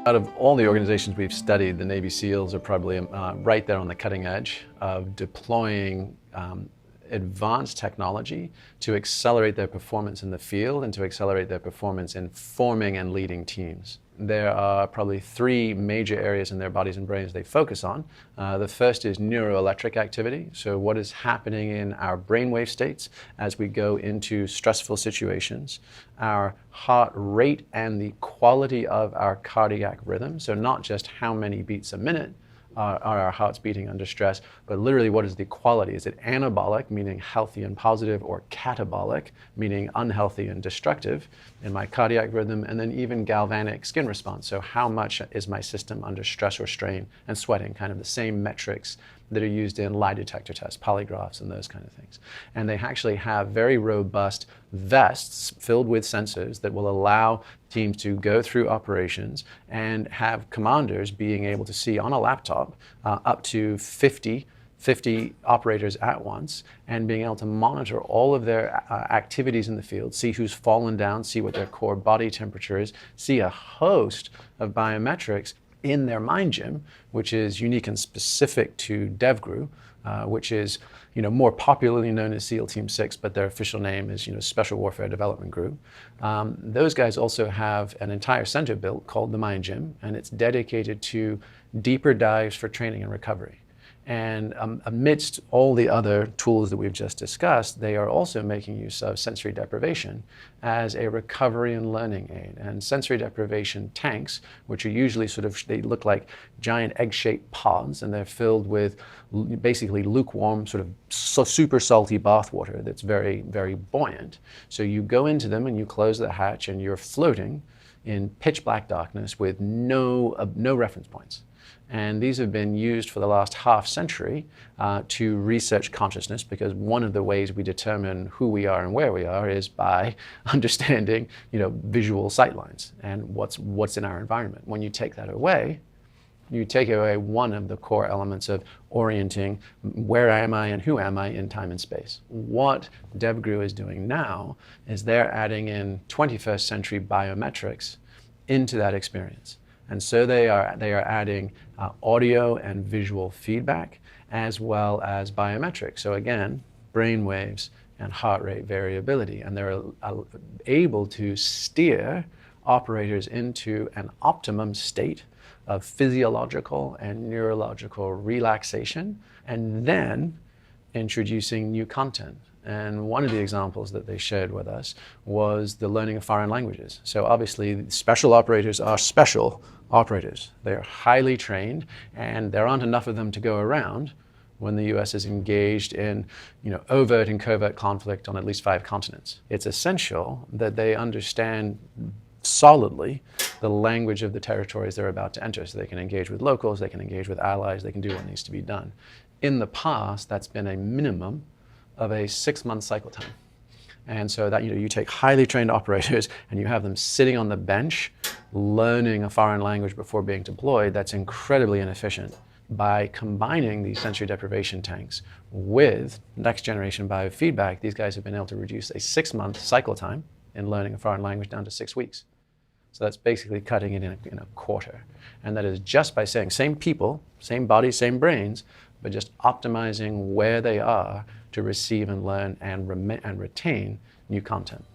Out of all the organizations we've studied, the Navy SEALs are probably right there on the cutting edge of deploying advanced technology to accelerate their performance in the field and to accelerate their performance in forming and leading teams. There are probably three major areas in their bodies and brains they focus on. The first is neuroelectric activity. So what is happening in our brainwave states as we go into stressful situations, our heart rate and the quality of our cardiac rhythm. So not just how many beats a minute are our hearts beating under stress, but literally what is the quality? Is it anabolic, meaning healthy and positive, or catabolic, meaning unhealthy and destructive in my cardiac rhythm, and then even galvanic skin response. So how much is my system under stress or strain and sweating, kind of the same metrics that are used in lie detector tests, polygraphs, and those kind of things. And they actually have very robust vests filled with sensors that will allow teams to go through operations and have commanders being able to see on a laptop up to 50 operators at once, and being able to monitor all of their activities in the field, see who's fallen down, see what their core body temperature is, see a host of biometrics in their mind gym, which is unique and specific to DevGru, which is more popularly known as SEAL Team 6, but their official name is Special Warfare Development Group. Those guys also have an entire center built called the Mind Gym, and it's dedicated to deeper dives for training and recovery. And amidst all the other tools that we've just discussed, they are also making use of sensory deprivation as a recovery and learning aid. And sensory deprivation tanks, which are usually they look like giant egg-shaped pods, and they're filled with basically lukewarm, super salty bath water that's very, very buoyant. So you go into them and you close the hatch and you're floating in pitch black darkness with no reference points. And these have been used for the last half century to research consciousness, because one of the ways we determine who we are and where we are is by understanding, visual sightlines and what's in our environment. When you take that away, you take away one of the core elements of orienting where am I and who am I in time and space. What DevGru is doing now is they're adding in 21st century biometrics into that experience. And so they are adding audio and visual feedback, as well as biometrics. So again, brain waves and heart rate variability. And they're able to steer operators into an optimum state of physiological and neurological relaxation, and then introducing new content. And one of the examples that they shared with us was the learning of foreign languages. So obviously, special operators are special operators. They are highly trained, and there aren't enough of them to go around when the US is engaged in overt and covert conflict on at least 5 continents. It's essential that they understand solidly the language of the territories they're about to enter, so they can engage with locals, they can engage with allies, they can do what needs to be done. In the past, that's been a minimum of a 6-month cycle time. And so that you take highly trained operators and you have them sitting on the bench learning a foreign language before being deployed. That's incredibly inefficient. By combining these sensory deprivation tanks with next generation biofeedback, these guys have been able to reduce a 6-month cycle time in learning a foreign language down to 6 weeks. So that's basically cutting it in a quarter. And that is just by saying same people, same bodies, same brains, but just optimizing where they are to receive and learn and retain new content.